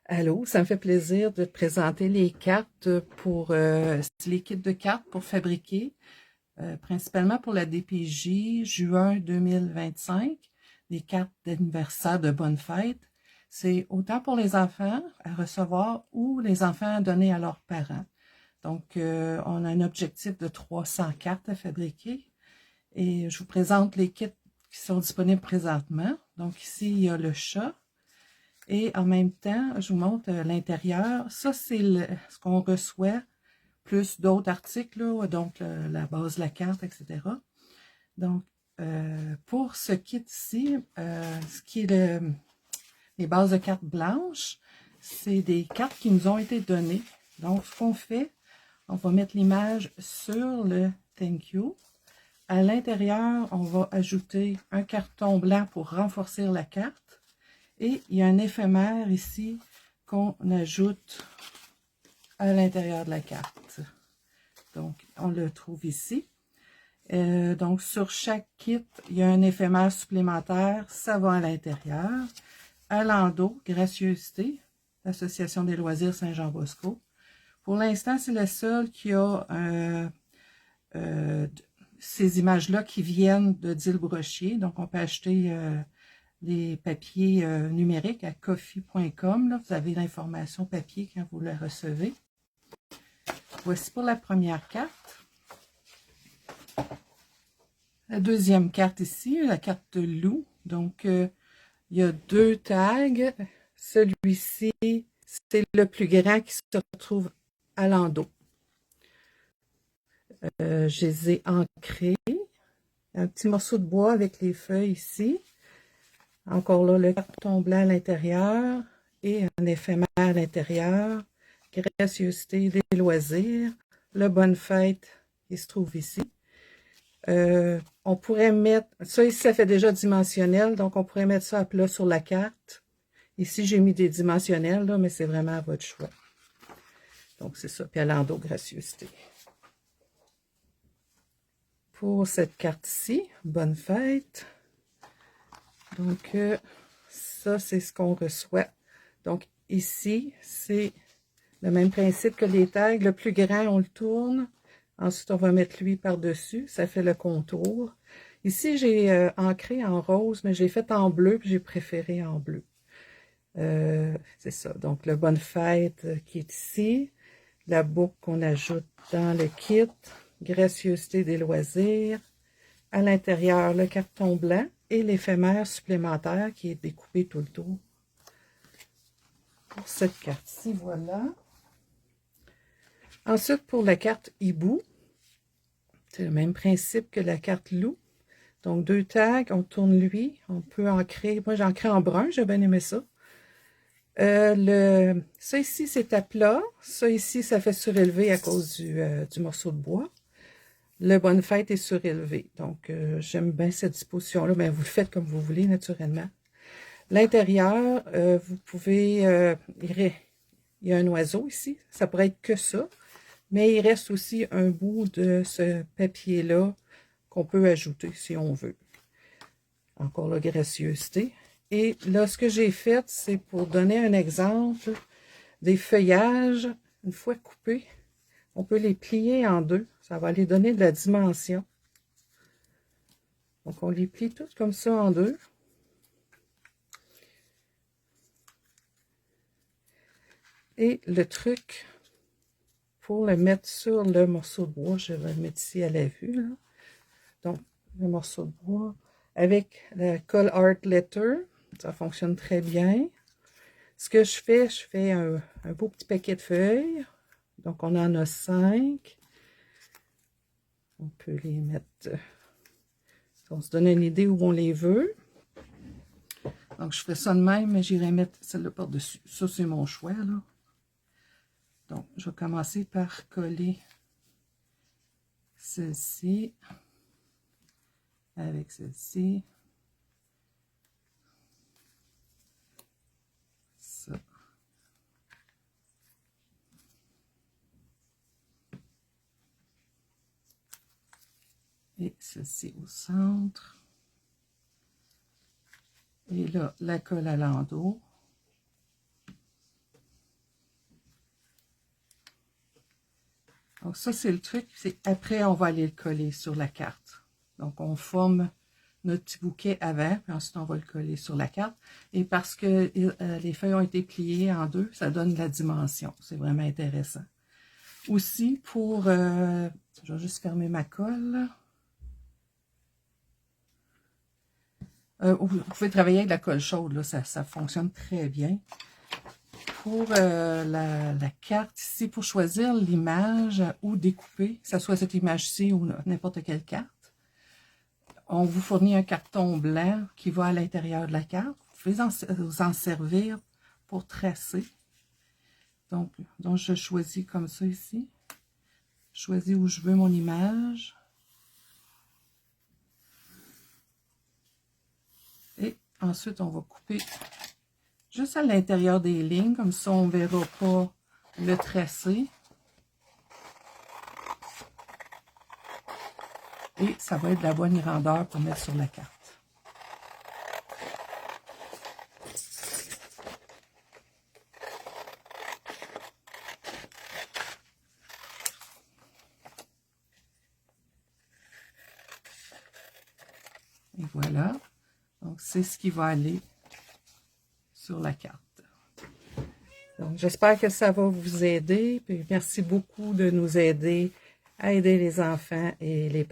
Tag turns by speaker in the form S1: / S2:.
S1: Allô, ça me fait plaisir de te présenter les cartes pour les kits de cartes pour fabriquer, principalement pour la DPJ juin 2025, des cartes d'anniversaire de bonne fête. C'est autant pour les enfants à recevoir ou les enfants à donner à leurs parents. Donc, on a un objectif de 300 cartes à fabriquer et je vous présente les kits qui sont disponibles présentement. Donc ici, il y a le chat. Et en même temps, je vous montre l'intérieur. Ça, c'est ce qu'on reçoit, plus d'autres articles, là, donc la base de la carte, etc. Donc, pour ce kit-ci, ce qui est les bases de cartes blanches, c'est des cartes qui nous ont été données. Donc, ce qu'on fait, on va mettre l'image sur le Thank You. À l'intérieur, on va ajouter un carton blanc pour renforcer la carte. Et il y a un éphémère ici qu'on ajoute à l'intérieur de la carte. Donc, on le trouve ici. Donc, sur chaque kit, il y a un éphémère supplémentaire. Ça va à l'intérieur. À l'endos, Gracieuseté, l'Association des loisirs Saint-Jean-Bosco. Pour l'instant, c'est le seul qui a ces images-là qui viennent de Dile Brochier. Donc, on peut acheter les papiers numériques à coffee.com. Vous avez l'information papier quand vous la recevez. Voici pour la première carte. La deuxième carte ici, la carte de loup. Donc, il y a deux tags. Celui-ci, c'est le plus grand qui se retrouve à l'endos. Je les ai ancrés. Un petit morceau de bois avec les feuilles ici. Encore là, le carton blanc à l'intérieur et un éphémère à l'intérieur. Gracieuseté des loisirs. Le bonne fête qui se trouve ici. On pourrait mettre, ça ici ça fait déjà dimensionnel, donc on pourrait mettre ça à plat sur la carte. Ici j'ai mis des dimensionnels, là, mais c'est vraiment à votre choix. Donc c'est ça, puis à l'endos, gracieuseté. Pour cette carte-ci, bonne fête. Donc ça c'est ce qu'on reçoit. Donc ici, c'est le même principe que les tags. Le plus grand, on le tourne. Ensuite, on va mettre lui par-dessus. Ça fait le contour. Ici, j'ai ancré en rose, mais j'ai fait en bleu, puis j'ai préféré en bleu. C'est ça. Donc, le bonne fête qui est ici. La boucle qu'on ajoute dans le kit. Gracieuseté des loisirs. À l'intérieur, le carton blanc et l'éphémère supplémentaire qui est découpé tout le tour. Pour cette carte-ci, voilà. Ensuite, pour la carte hibou, c'est le même principe que la carte loup. Donc, deux tags, on tourne lui, on peut ancrer. Moi, j'ai ancré en brun, j'ai bien aimé ça. Ça ici, c'est à plat. Ça ici, ça fait surélevé à cause du morceau de bois. Le bonne fête est surélevé. Donc, j'aime bien cette disposition-là, mais vous le faites comme vous voulez, naturellement. L'intérieur, vous pouvez... il y a un oiseau ici. Ça pourrait être que ça. Mais il reste aussi un bout de ce papier-là qu'on peut ajouter si on veut. Encore la gracieuseté. Et là, ce que j'ai fait, c'est pour donner un exemple, des feuillages, une fois coupés, on peut les plier en deux. Ça va aller donner de la dimension. Donc, on les plie toutes comme ça en deux. Et le truc, pour le mettre sur le morceau de bois, je vais le mettre ici à la vue, là. Donc, le morceau de bois avec la colle Art Letter, ça fonctionne très bien. Ce que je fais un beau petit paquet de feuilles. Donc, on en a 5. On peut les mettre, on se donne une idée où on les veut. Donc, je ferai ça de même, mais j'irai mettre celle-là par-dessus. Ça, c'est mon choix, là. Donc, je vais commencer par coller celle-ci avec celle-ci. Ça. Et celle-ci au centre. Et là, la colle à l'endos. Donc ça, c'est le truc. Après, on va aller le coller sur la carte. Donc, on forme notre petit bouquet avant, puis ensuite, on va le coller sur la carte. Et parce que les feuilles ont été pliées en deux, ça donne la dimension. C'est vraiment intéressant. Aussi, je vais juste fermer ma colle. Vous pouvez travailler avec la colle chaude, là, ça fonctionne très bien. Pour la carte ici, pour choisir l'image ou découper, que ce soit cette image-ci ou n'importe quelle carte, on vous fournit un carton blanc qui va à l'intérieur de la carte. Vous pouvez vous en servir pour tracer. Donc, je choisis comme ça ici. Je choisis où je veux mon image. Et ensuite, on va couper juste à l'intérieur des lignes, comme ça on ne verra pas le tracé. Et ça va être de la bonne grandeur pour mettre sur la carte. Et voilà. Donc, c'est ce qui va aller sur la carte. Donc, j'espère que ça va vous aider. Puis merci beaucoup de nous aider à aider les enfants et les